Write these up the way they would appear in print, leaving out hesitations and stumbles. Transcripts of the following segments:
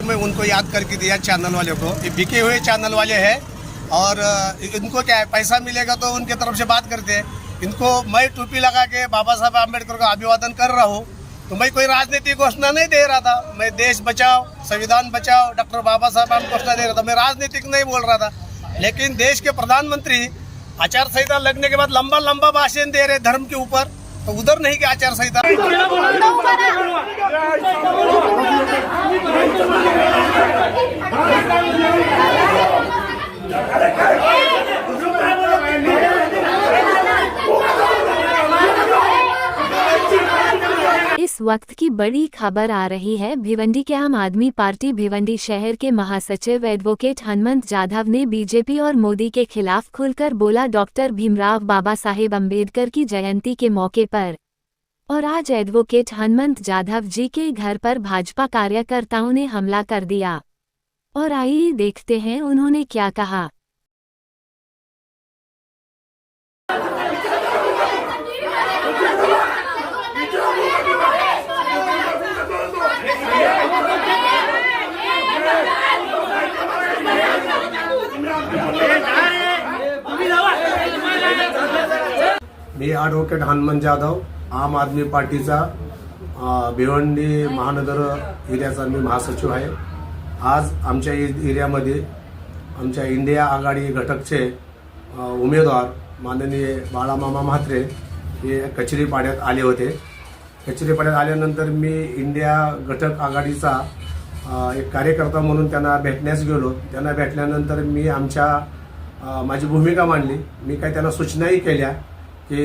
मैं उनको याद करके दिया चैनल वाले को, ये बिके हुए चैनल वाले हैं और इनको क्या है, पैसा मिलेगा तो उनके तरफ से बात करते हैं। इनको मैं टोपी लगा के बाबा साहब आम्बेडकर को अभिवादन कर रहा हूँ, तो मैं कोई राजनीतिक घोषणा नहीं दे रहा था। मैं देश बचाओ, संविधान बचाओ, डॉक्टर बाबा साहब आम घोषणा दे रहा था, मैं राजनीतिक नहीं बोल रहा था। लेकिन देश के प्रधानमंत्री आचार संहिता लगने के बाद लंबा लंबा भाषण दे रहे धर्म के ऊपर, तो उधर नहीं कि आचार संहिता। इस वक्त की बड़ी खबर आ रही है। भिवंडी के आम आदमी पार्टी भिवंडी शहर के महासचिव एडवोकेट हनुमंत जाधव ने बीजेपी और मोदी के खिलाफ खुलकर बोला। डॉक्टर भीमराव बाबा साहेब अम्बेडकर की जयंती के मौके पर और आज एडवोकेट हनुमंत जाधव जी के घर पर भाजपा कार्यकर्ताओं ने हमला कर दिया। और आइए देखते हैं उन्होंने क्या कहा। मी ॲडव्होकेट हनुमंत जाधव, आम आदमी पार्टीचा भिवंडी महानगर एरियाचा मी महासचिव आहे। आज आमच्या एरियामध्ये आमच्या इंडिया आघाडी घटकचे उमेदवार माननीय बाळामामा म्हात्रे हे कचेरीपाड्यात आले होते। कचेरीपाड्यात आल्यानंतर मी इंडिया घटक आघाडीचा एक कार्यकर्ता म्हणून त्यांना भेटण्यास गेलो। त्यांना भेटल्यानंतर मी माझी भूमिका मांडली। मी काही त्यांना सूचनाही केल्या की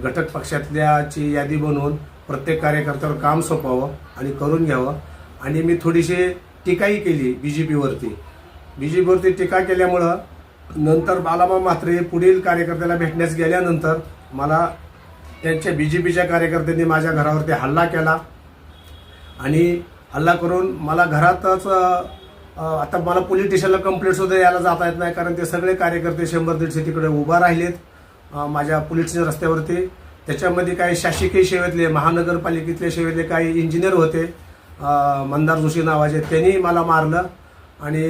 घटक पक्षातल्याची यादी बनवून प्रत्येक कार्यकर्त्यावर काम सोपवावं आणि करून घ्यावं। आणि मी थोडीशी टीकाही केली बीजेपीवरती टीका केल्यामुळं नंतर बाळामामा म्हात्रे पुढील कार्यकर्त्याला भेटण्यास गेल्यानंतर मला त्यांच्या बीजेपीच्या कार्यकर्त्यांनी माझ्या घरावरती हल्ला केला आणि हल्ला करून मला घरातच आता मला पोलीस स्टेशनला कंप्लेंट सुद्धा यायला जाता येत नाही, कारण ते सगळे कार्यकर्ते 100-150 तिकडे उभा राहिलेत माझ्या पोलीस स्टेशन रस्त्यावरती। त्याच्यामध्ये काही शासकीय सेवेतले महानगरपालिकेतले सेवेतले काही इंजिनियर होते, मंदार जोशी नावाचे, त्यांनी मला मारलं आणि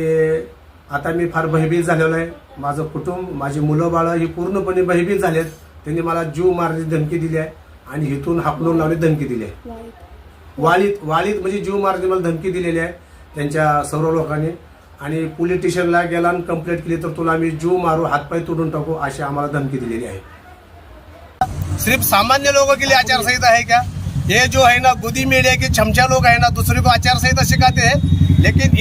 आता मी फार भयभीत झालेलो आहे। माझं कुटुंब, माझी मुलं बाळं ही पूर्णपणे भयभीत झालेत। त्यांनी मला जीव मारण्याची धमकी दिली आहे आणि इथून हाकलून लावण्याची धमकी दिली आहे। वाळीत म्हणजे जीव मारण्याची मला धमकी दिलेली आहे त्यांच्या सर्व लोकांनी। आणि पोलीस स्टेशनला गेला आणि कंप्लेंट केली तर तुला आम्ही जीव मारू, हातपाय तोडून टाकू अशी आम्हाला धमकी दिलेली आहे। सिर्फ सामान्य लोगों के लिए आचार संहिता है क्या? ये जो है ना गोदी मीडिया के चमचा लोग है ना, दूसरे को आचार संहिता सिखाते हैं, लेकिन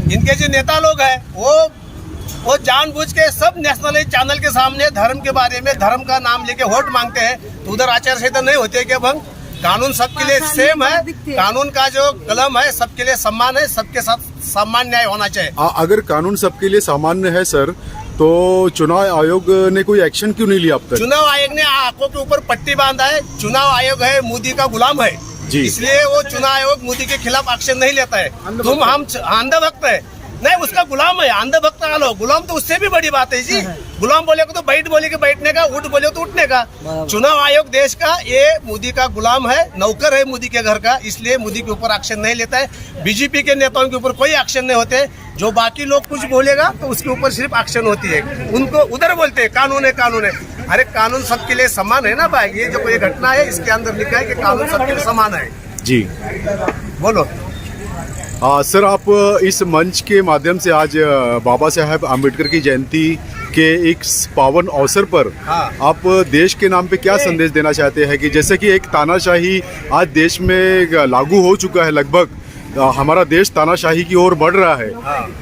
इनके जो नेता लोग हैं वो जानबूझ के सब नेशनल चैनल के सामने धर्म के बारे में, धर्म का नाम लेके वोट मांगते हैं। तो उधर आचार संहिता नहीं होती है क्या भंग? कानून सबके लिए सेम है, कानून का जो कलम है सबके लिए सम्मान है, सबके साथ सम्मान न्याय होना चाहिए। अगर कानून सबके लिए सामान्य है सर, तो चुनाव आयोग ने कोई एक्शन क्यों नहीं लिया अब तक? चुनाव आयोग ने आंखों के ऊपर पट्टी बांधा है। चुनाव आयोग है मोदी का गुलाम है जी, इसलिए वो चुनाव आयोग मोदी के खिलाफ एक्शन नहीं लेता है। हम अंधभक्त है, नहीं उसका गुलाम है, अंधभक्त ना लो, गुलाम तो उससे भी बड़ी बात है जी। गुलाम बोले को तो बैठ बोले के बैठने का, उठ बोले तो उठने का। चुनाव आयोग देश का ये मोदी का गुलाम है, नौकर है मोदी के घर का, इसलिए मोदी के ऊपर एक्शन नहीं लेता है। बीजेपी के नेताओं के ऊपर कोई एक्शन नहीं होते। जो बाकी लोग कुछ बोलेगा तो उसके ऊपर सिर्फ एक्शन होती है। उनको उधर बोलते हैं कानून है कानून है। अरे कानून सबके लिए समान है ना भाई। ये जो कोई घटना है इसके अंदर लिखा है कि कानून सबके लिए समान है जी। बोलो सर, आप इस मंच के माध्यम से आज बाबा साहेब आम्बेडकर की जयंती के एक पावन अवसर पर आप देश के नाम पे क्या संदेश देना चाहते हैं कि जैसे कि एक तानाशाही आज देश में लागू हो चुका है, लगभग हमारा देश तानाशाही की ओर बढ़ रहा है,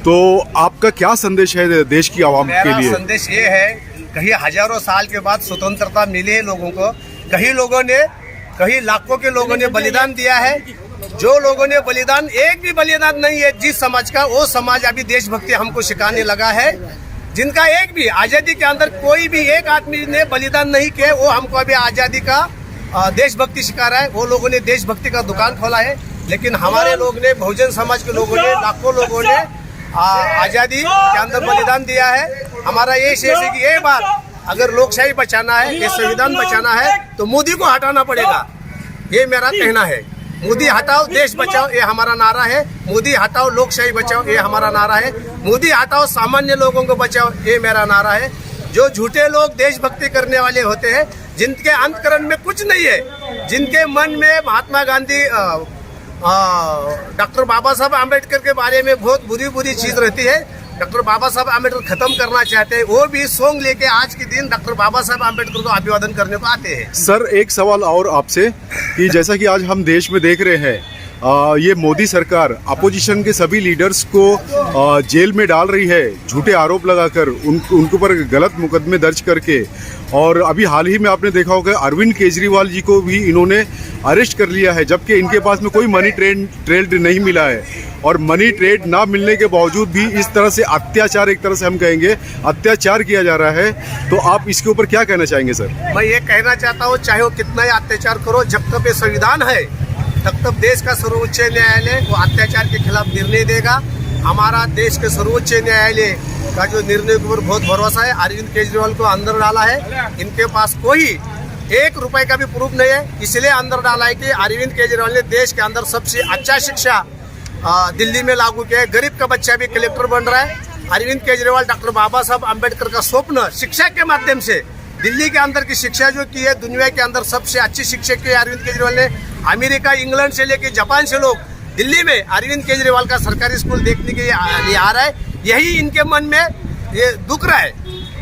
तो आपका क्या संदेश है देश की आवाम के लिए? मेरा संदेश ये है, कहीं हजारों साल के बाद स्वतंत्रता मिली है लोगों को, कहीं लाखों के लोगों ने बलिदान दिया है। जो लोगों ने बलिदान, एक भी बलिदान नहीं है जिस समाज का, वो समाज अभी देशभक्ति हमको सिखाने लगा है। जिनका एक भी आजादी के अंदर कोई भी एक आदमी ने बलिदान नहीं किया, वो हमको अभी आजादी का देशभक्ति सिखा रहा है। वो लोगों ने देशभक्ति का दुकान खोला है, लेकिन हमारे लोग ने, बहुजन समाज के लोगों ने, लाखों लोगों ने आजादी के अंदर बलिदान दिया है। हमारा ये शेष है कि ये बार अगर लोकशाही बचाना है, ये संविधान बचाना है, तो मोदी को हटाना पड़ेगा। ये मेरा कहना है। मोदी हटाओ देश बचाओ ये हमारा नारा है। मोदी हटाओ लोकशाही बचाओ ये हमारा नारा है। मोदी हटाओ सामान्य लोगों को बचाओ ये मेरा नारा है। जो झूठे लोग देशभक्ति करने वाले होते हैं, जिनके अंतकरण में कुछ नहीं है, जिनके मन में महात्मा गांधी डॉक्टर बाबा साहब आम्बेडकर के बारे में बहुत बुरी बुरी चीज रहती है, डॉक्टर बाबा साहब आम्बेडकर खत्म करना चाहते हैं, वो भी सॉन्ग लेके आज के दिन डॉक्टर बाबा साहब आम्बेडकर को अभिवादन करने को आते हैं। सर एक सवाल और आपसे कि जैसा कि आज हम देश में देख रहे हैं ये मोदी सरकार अपोजिशन के सभी लीडर्स को जेल में डाल रही है, झूठे आरोप लगाकर उनके ऊपर गलत मुकदमे दर्ज करके। और अभी हाल ही में आपने देखा होगा अरविंद केजरीवाल जी को भी इन्होंने अरेस्ट कर लिया है, जबकि इनके पास में कोई मनी ट्रेल नहीं मिला है। और मनी ट्रेड ना मिलने के बावजूद भी इस तरह से अत्याचार, एक तरह से हम कहेंगे अत्याचार किया जा रहा है, तो आप इसके ऊपर क्या कहना चाहेंगे सर? मैं ये कहना चाहता हूँ, चाहे वो कितना ही अत्याचार करो, जब तक ये संविधान है तब तक देश का सर्वोच्च न्यायालय वो अत्याचार के खिलाफ निर्णय देगा। हमारा देश के सर्वोच्च न्यायालय का जो निर्णय के ऊपर बहुत भरोसा है। अरविंद केजरीवाल को अंदर डाला है, इनके पास कोई 1 रुपए का भी प्रूफ नहीं है, इसलिए अंदर डाला है कि अरविंद केजरीवाल ने देश के अंदर सबसे अच्छा शिक्षा दिल्ली में लागू किया है। गरीब का बच्चा भी कलेक्टर बन रहा है। अरविंद केजरीवाल डॉक्टर बाबा साहब आम्बेडकर का स्वप्न शिक्षा के माध्यम से दिल्ली के अंदर की शिक्षा जो की है, दुनिया के अंदर सबसे अच्छी शिक्षा की अरविंद केजरीवाल ने। अमेरिका, इंग्लैंड से लेकर जापान से लोग दिल्ली में अरविंद केजरीवाल का सरकारी स्कूल देखने के लिए आ रहा है। यही इनके मन में ये दुख रहा है,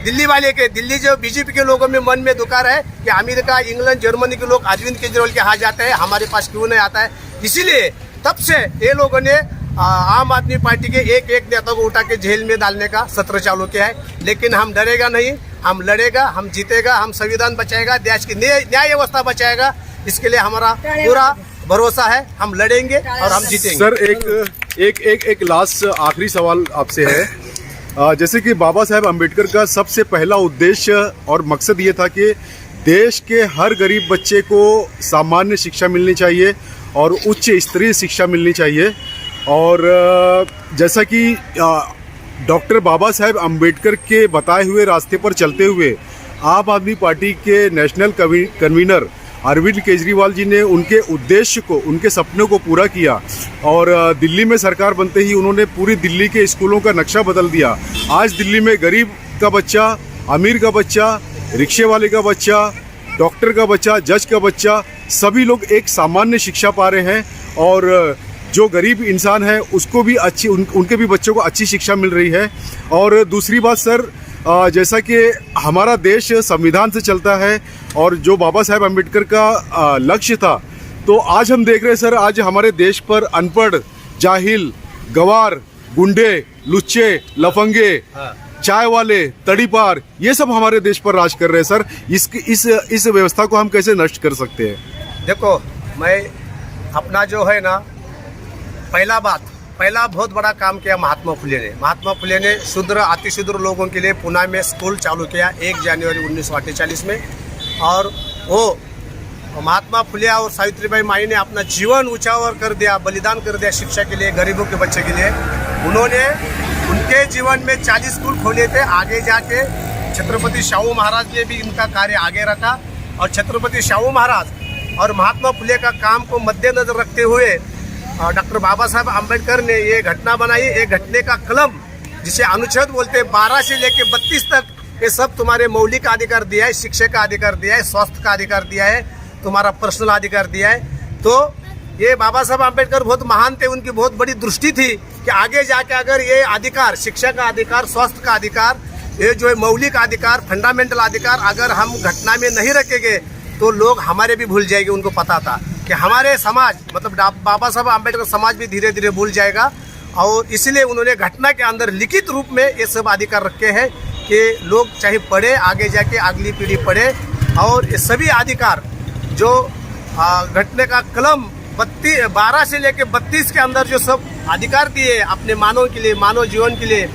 दिल्ली वाले के, दिल्ली जो बीजेपी के लोगों में मन में दुखा रहा है कि अमेरिका, इंग्लैंड, जर्मनी के लोग अरविंद केजरीवाल के यहाँ जाते हैं, हमारे पास क्यों नहीं आता है। इसीलिए तब से ये लोगों ने आम आदमी पार्टी के एक एक नेता को उठा के जेल में डालने का सत्र चालू किया है। लेकिन हम डरेगा नहीं, हम लड़ेगा, हम जीतेगा, हम संविधान बचाएगा, देश की न्याय व्यवस्था बचाएगा। इसके लिए हमारा पूरा भरोसा है, हम लड़ेंगे और हम जीतेंगे। सर एक लास्ट आखिरी सवाल आपसे है। जैसे कि बाबा साहेब अम्बेडकर का सबसे पहला उद्देश्य और मकसद ये था कि देश के हर गरीब बच्चे को सामान्य शिक्षा मिलनी चाहिए और उच्च स्तरीय शिक्षा मिलनी चाहिए। और जैसा कि डॉक्टर बाबा साहेब अम्बेडकर के बताए हुए रास्ते पर चलते हुए आम आदमी पार्टी के नेशनल कन्वीनर अरविंद केजरीवाल जी ने उनके उद्देश्य को, उनके सपनों को पूरा किया और दिल्ली में सरकार बनते ही उन्होंने पूरी दिल्ली के स्कूलों का नक्शा बदल दिया। आज दिल्ली में गरीब का बच्चा, अमीर का बच्चा, रिक्शे वाले का बच्चा, डॉक्टर का बच्चा, जज का बच्चा, सभी लोग एक सामान्य शिक्षा पा रहे हैं। और जो गरीब इंसान है उसको भी अच्छी उनके भी बच्चों को अच्छी शिक्षा मिल रही है। और दूसरी बात सर, जैसा कि हमारा देश संविधान से चलता है और जो बाबा साहेब अम्बेडकर का लक्ष्य था, तो आज हम देख रहे हैं सर, आज हमारे देश पर अनपढ़, जाहिल, गवार, गुंडे, लुच्चे, लफंगे, चाय वाले, तड़ीपार, ये सब हमारे देश पर राज कर रहे हैं सर। इस व्यवस्था को हम कैसे नष्ट कर सकते हैं? देखो, मैं अपना जो है ना, पहला बहुत बड़ा काम किया महात्मा फुले ने शूद्र, अतिशूद्र लोगों के लिए पुणे में स्कूल चालू किया 1 जनवरी 1948 में। और वो महात्मा फुले और सावित्रीबाई माई ने अपना जीवन उछावर कर दिया, बलिदान कर दिया शिक्षा के लिए, गरीबों के बच्चे के लिए। उन्होंने उनके जीवन में 40 स्कूल खोले थे। आगे जाके छत्रपति शाहू महाराज ने भी इनका कार्य आगे रखा और छत्रपति शाहू महाराज और महात्मा फुले का काम को मद्देनजर रखते हुए डॉक्टर बाबा साहब आम्बेडकर ने ये घटना बनाई। एक घटने का कलम, जिसे अनुच्छेद बोलते हैं, 12 से लेकर 32 तक, ये सब तुम्हारे मौलिक अधिकार दिया है, शिक्षा का अधिकार दिया है, स्वास्थ्य का अधिकार दिया है, तुम्हारा पर्सनल अधिकार दिया है। तो ये बाबा साहब आम्बेडकर बहुत महान थे, उनकी बहुत बड़ी दृष्टि थी कि आगे जाके अगर ये अधिकार, शिक्षा का अधिकार, स्वास्थ्य का अधिकार, ये जो है मौलिक अधिकार, फंडामेंटल अधिकार, अगर हम घटना में नहीं रखेंगे तो लोग हमारे भी भूल जाएंगे। उनको पता था कि हमारे समाज, मतलब बाबा साहब आम्बेडकर समाज भी धीरे धीरे भूल जाएगा। और इसलिए उन्होंने घटना के अंदर लिखित रूप में ये सब अधिकार रखे हैं कि लोग चाहे पढ़े, आगे जाके अगली पीढ़ी पढ़े। और ये सभी अधिकार जो घटने का कलम 12 से लेकर 32 के अंदर जो सब अधिकार दिए अपने मानव के लिए, मानव जीवन के लिए,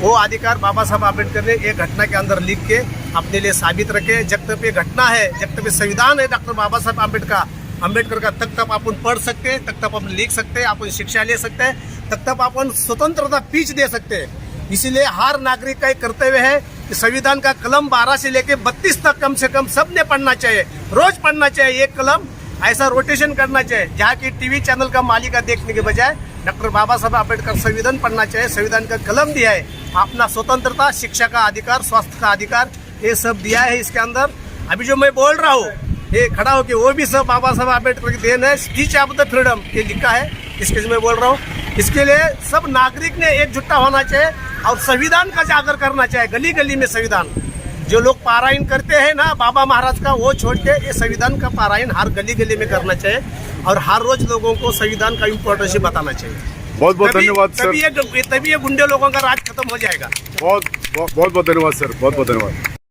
वो अधिकार बाबा साहब आम्बेडकर ने एक घटना के अंदर लिख के अपने लिए साबित रखे। जब तक ये घटना है, जब तक ये संविधान है डॉक्टर बाबा साहब आम्बेडकर का, तब तक अपन पढ़ सकते हैं, तब तक अपन लिख सकते हैं, अपन शिक्षा ले सकते हैं, तब तक अपन स्वतंत्रता पीछ दे सकते हैं। इसीलिए हर नागरिक का एक कर्तव्य है कि संविधान का कलम 12 से लेकर 32 तक कम से कम सबने पढ़ना चाहिए, रोज पढ़ना चाहिए एक कलम। ऐसा रोटेशन करना चाहिए, जहाँ की टीवी चैनल का मालिक देखने के बजाय डॉक्टर बाबा साहब अम्बेडकर संविधान पढ़ना चाहिए। संविधान का कलम दिया है, अपना स्वतंत्रता, शिक्षा का अधिकार, स्वास्थ्य का अधिकार, ये सब दिया है इसके अंदर। अभी जो मैं बोल रहा हूँ, ये खड़ा हो कि वो भी सब बाबा साहब अम्बेडकर की देन है। स्पीच ऑफ द फ्रीडम ये लिखा है, इसके मैं बोल रहा हूँ। इसके लिए सब नागरिक ने एकजुटता होना चाहिए और संविधान का जागर करना चाहिए। गली गली में संविधान, जो लोग पारायण करते हैं ना बाबा महाराज का, वो छोड़ के ये संविधान का पारायण हर गली गली में करना चाहिए और हर रोज लोगों को संविधान का इम्पोर्टेंस बताना चाहिए। बहुत बहुत धन्यवाद सर। तभी ये गुंडे लोगों का राज खत्म हो जाएगा। बहुत धन्यवाद सर, बहुत धन्यवाद।